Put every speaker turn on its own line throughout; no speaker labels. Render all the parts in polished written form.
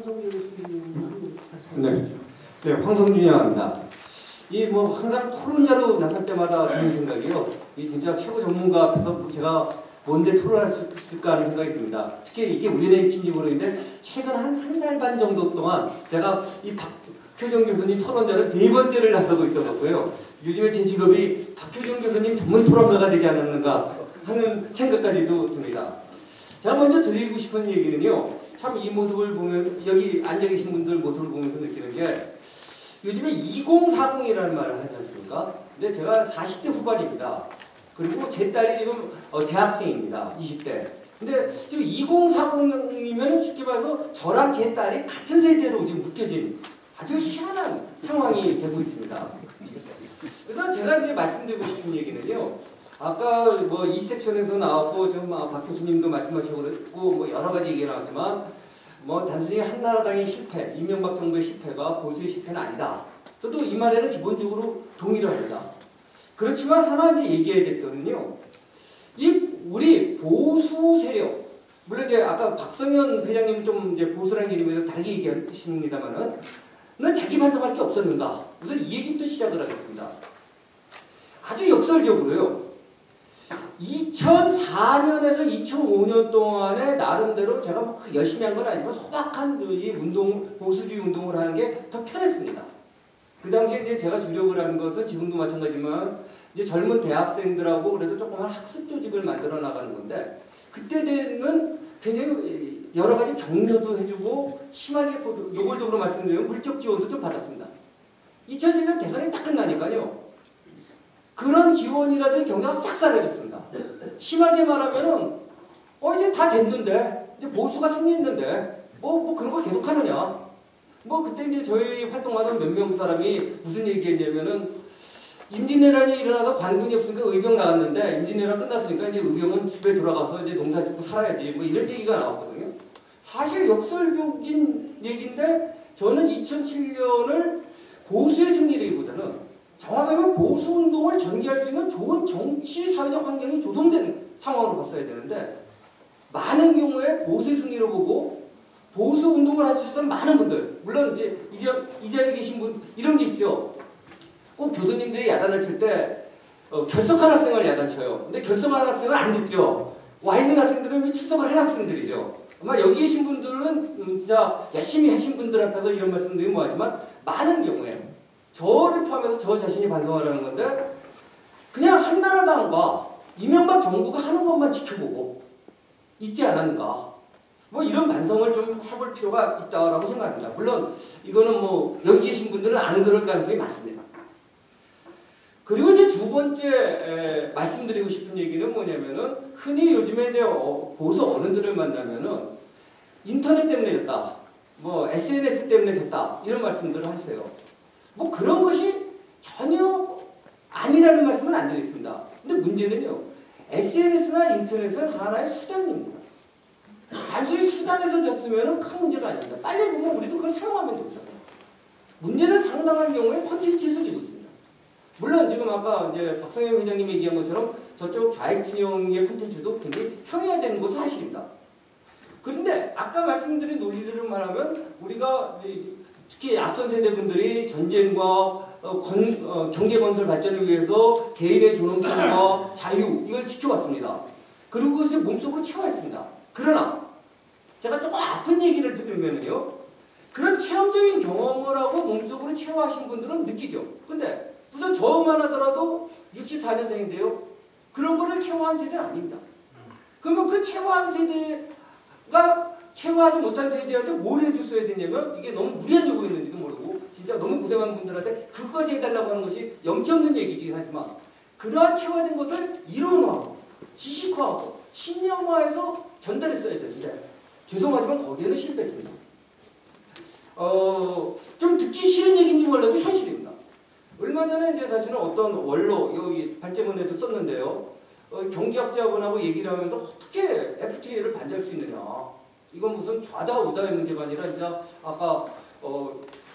황성준 교수님
네, 네, 황성준이입니다. 이 뭐 항상 토론자로 나설 때마다 드는 생각이요. 이 진짜 최고 전문가 앞에서 제가 뭔데 토론할 수 있을까 하는 생각이 듭니다. 특히 이게 우연의 일치인지 모르겠는데 최근 한 달 반 정도 동안 제가 이 박효정 교수님 토론자를 4번째를 나서고 있어갖고요. 요즘에 제 직업이 박효정 교수님 전문 토론가가 되지 않았는가 하는 생각까지도 듭니다. 제가 먼저 드리고 싶은 얘기는요. 참 이 모습을 보면 여기 앉아 계신 분들 모습을 보면서 느끼는 게 요즘에 2040이라는 말을 하지 않습니까? 근데 제가 40대 후반입니다. 그리고 제 딸이 지금 대학생입니다. 20대. 근데 지금 2040이면 쉽게 말해서 저랑 제 딸이 같은 세대로 지금 묶여진 아주 희한한 상황이 되고 있습니다. 그래서 제가 이제 말씀드리고 싶은 얘기는요. 아까 뭐 이 섹션에서 나왔고 지금 박 교수님도 말씀하시고 그랬고 뭐 여러 가지 얘기가 나왔지만 뭐 단순히 한나라당의 실패, 이명박 정부의 실패가 보수의 실패는 아니다. 저도 이 말에는 기본적으로 동의를 합니다. 그렇지만 하나 이제 얘기해야 될 거는요. 이 우리 보수 세력, 물론 이제 아까 박성현 회장님 좀 이제 보수라는 개념에서 다르게 얘기하십니다만은 는 자기 반성할 게 없었는가. 우선 이 얘기부터 시작을 하겠습니다. 아주 역설적으로요. 2004년에서 2005년 동안에 나름대로 제가 뭐 열심히 한 건 아니지만 소박한 이 보수주의 운동을 하는 게 더 편했습니다. 그 당시에 이제 제가 주력을 하는 것은 지금도 마찬가지지만 이제 젊은 대학생들하고 그래도 조그만 학습 조직을 만들어 나가는 건데 그때는 굉장히 여러 가지 격려도 해주고 심하게 노골적으로 말씀드리면 물적 지원도 좀 받았습니다. 2007년 대선이 딱 끝나니까요. 그런 지원이라든지 격려가 싹 사라졌습니다. 심하게 말하면은 이제 다 됐는데 이제 보수가 승리했는데 뭐 그런 거 계속하느냐. 뭐 그때 이제 저희 활동하던 몇 명 사람이 무슨 얘기했냐면은 임진왜란이 일어나서 관군이 없으니까 의병 나왔는데 임진왜란 끝났으니까 이제 의병은 집에 들어가서 이제 농사 짓고 살아야지 뭐 이런 얘기가 나왔거든요. 사실 역설적인 얘기인데 저는 2007년을 보수의 승리라기보다는 정확하게 보수운동을 전개할 수 있는 좋은 정치, 사회적 환경이 조성된 상황으로 봤어야 되는데 많은 경우에 보수의 승리로 보고 보수운동을 하시던 많은 분들 물론 이제 이 자리에 계신 분 이런 게 있죠. 꼭 교수님들이 야단을 칠 때 결석한 학생을 야단쳐요. 근데 결석한 학생은 안 듣죠. 와 있는 학생들은 출석을 한 학생들이죠. 아마 여기 계신 분들은 진짜 열심히 하신 분들 앞에서 이런 말씀드리면 뭐하지만 많은 경우에 저를 포함해서 저 자신이 반성하라는 건데 그냥 한나라당과 이명박 정부가 하는 것만 지켜보고 있지 않았는가 뭐 이런 반성을 좀 해볼 필요가 있다고 생각합니다. 물론 이거는 뭐 여기 계신 분들은 안 그럴 가능성이 많습니다. 그리고 이제 두 번째 말씀드리고 싶은 얘기는 뭐냐면은 흔히 요즘에 이제 보수 어른들을 만나면은 인터넷 때문에 졌다 뭐 SNS 때문에 졌다 이런 말씀들을 하세요. 뭐 그런 것이 전혀 아니라는 말씀은 안 드리겠습니다. 근데 문제는요. SNS나 인터넷은 하나의 수단입니다. 단순히 수단에서 졌으면 큰 문제가 아닙니다. 빨리 보면 우리도 그걸 사용하면 되죠. 문제는 상당한 경우에 콘텐츠에서 지고 있습니다. 물론 지금 아까 이제 박성현 회장님이 얘기한 것처럼 저쪽 좌익 진영의 콘텐츠도 굉장히 형해화되는 것은 사실입니다. 그런데 아까 말씀드린 논리들을 말하면 우리가 특히 앞선 세대분들이 전쟁과 경제 건설 발전을 위해서 개인의 존엄성과 자유 이걸 지켜왔습니다. 그리고 그것을 몸속으로 체화했습니다. 그러나 제가 조금 아픈 얘기를 들으면요. 그런 체험적인 경험을 하고 몸속으로 체화하신 분들은 느끼죠. 근데 우선 저만 하더라도 64년생인데요. 그런 거를 체화한 세대는 아닙니다. 그러면 그 체화한 세대가 체화하지 못한 세대한테 뭘 해줬어야 되냐면 이게 너무 무리한 요구였는지도 모르고 진짜 너무 고생한 분들한테 그것까지 해달라고 하는 것이 염치 없는 얘기이긴 하지만 그러한 체화된 것을 이론화하고 지식화하고 신념화해서 전달했어야 되는데 죄송하지만 거기에는 실패했습니다. 좀 듣기 싫은 얘기인지 몰라도 현실입니다. 얼마 전에 이제 사실은 어떤 원로 여기 발제문에도 썼는데요. 경제학자분하고 얘기를 하면서 어떻게 FTA를 반대할 수 있느냐. 이건 무슨 좌다 우다의 문제가 아니라 진짜 아까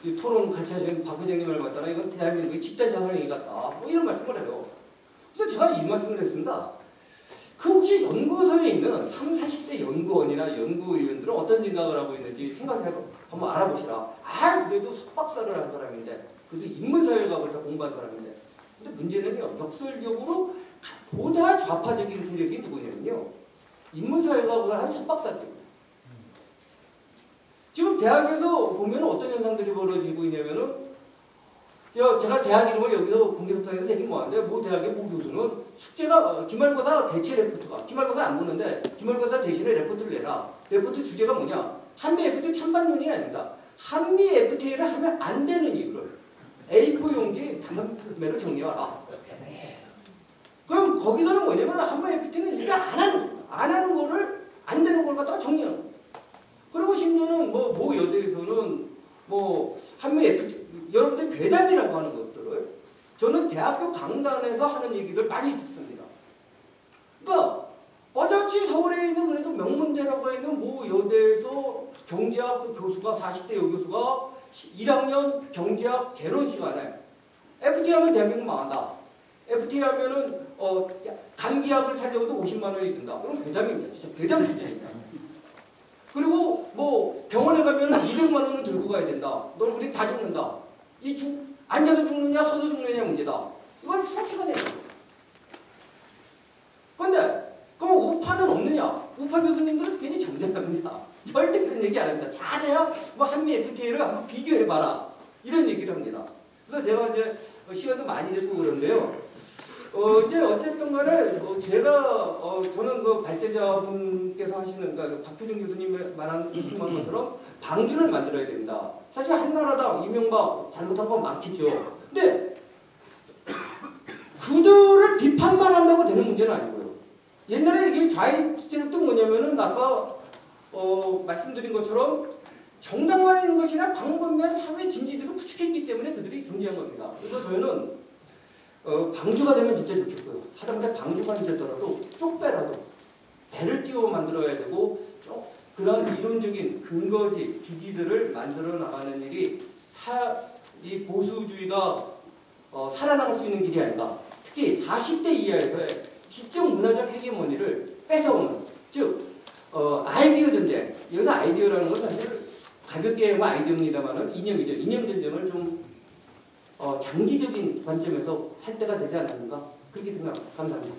이 토론 같이 하신 박 회장님 말 같다라 이건 대한민국의 집단 자살행위 같다. 뭐 이런 말씀을 해요. 그래서 제가 이 말씀을 했습니다. 그 혹시 연구소에 있는 30, 40대 연구원이나 연구위원들은 어떤 생각을 하고 있는지 한번 알아보시라. 그래도 석박사를 한 사람인데, 그래도 인문사회학을 다 공부한 사람인데. 근데 문제는요, 역설적으로 보다 좌파적인 세력이 누구냐면요, 인문사회학을 한 석박사입니다. 지금 대학에서 보면 어떤 현상들이 벌어지고 있냐면은, 제가 대학 이름을 여기서 공개석상에서 얘기 뭐하는데, 모 대학의 모 교수는 숙제가 기말고사 대체 레포트가, 기말고사 안 보는데 기말고사 대신에 레포트를 내라. 레포트 주제가 뭐냐? 한미 FTA 찬반론이 아닙니다. 한미 FTA를 하면 안 되는 이유를 A4 용지 단면으로 정리해라. 그럼 거기서는 뭐냐면 한미 FTA는 일단 안 하는 거를 안 되는 걸 갖다가 정리하는 거예요. 그리고 심지어는 모 여대에서는 한미 FTA 여러분들 괴담이라고 하는 것들을 저는 대학교 강단에서 하는 얘기를 많이 듣습니다. 그러니까 어차피 서울에 있는 그래도 명문대라고 있는 모 여대에서 경제학 교수가 40대 여교수가 1학년 경제학 개론 시간에 FTA 하면 대한민국 망한다. FTA 하면은 감기약을 사려고도 50만 원이 든다. 그건 괴담입니다. 진짜 괴담 수준입니다. 그리고 병원에 가면은 200만 원은 들고 가야 된다. 너 우리 다 죽는다. 앉아서 죽느냐 서서 죽느냐 문제다. 이걸 수업시간에 해요. 그런데 그럼 우파는 없느냐? 우파 교수님들은 괜히 정대합니다. 절대 그런 얘기 안 합니다. 잘해야 한미 FTA를 한번 비교해봐라. 이런 얘기를 합니다. 그래서 제가 이제 시간도 많이 듣고 그런데요. 이제 어쨌든 간에 저는 그 발제자분께서 하시는 그러니까 박효준 교수님이 말씀한 것처럼 방주를 만들어야 됩니다. 사실 한나라당 이명박 잘못한 건 많겠죠. 근데 그들을 비판만 한다고 되는 문제는 아니고요. 옛날에 이게 좌익 세력도 뭐냐면은 아까 말씀드린 것처럼 정당화하는 것이나 광범위한 사회 진지들을 구축했기 때문에 그들이 존재한 겁니다. 그래서 저희는 방주가 되면 진짜 좋겠고요. 하다못해 방주가 안 되더라도 쪽배라도 배를 띄워 만들어야 되고 그런 이론적인 근거지 기지들을 만들어 나가는 일이 이 보수주의가 살아나갈 수 있는 길이 아닌가. 특히 40대 이하에서의 지적 문화적 헤게모니를 뺏어오는, 즉 아이디어 전쟁. 여기서 아이디어라는 건 사실 가볍게 아이디어입니다만은 이념이죠. 이념 전쟁을 좀 장기적인 관점에서 할 때가 되지 않았는가 그렇게 생각합니다. 감사합니다.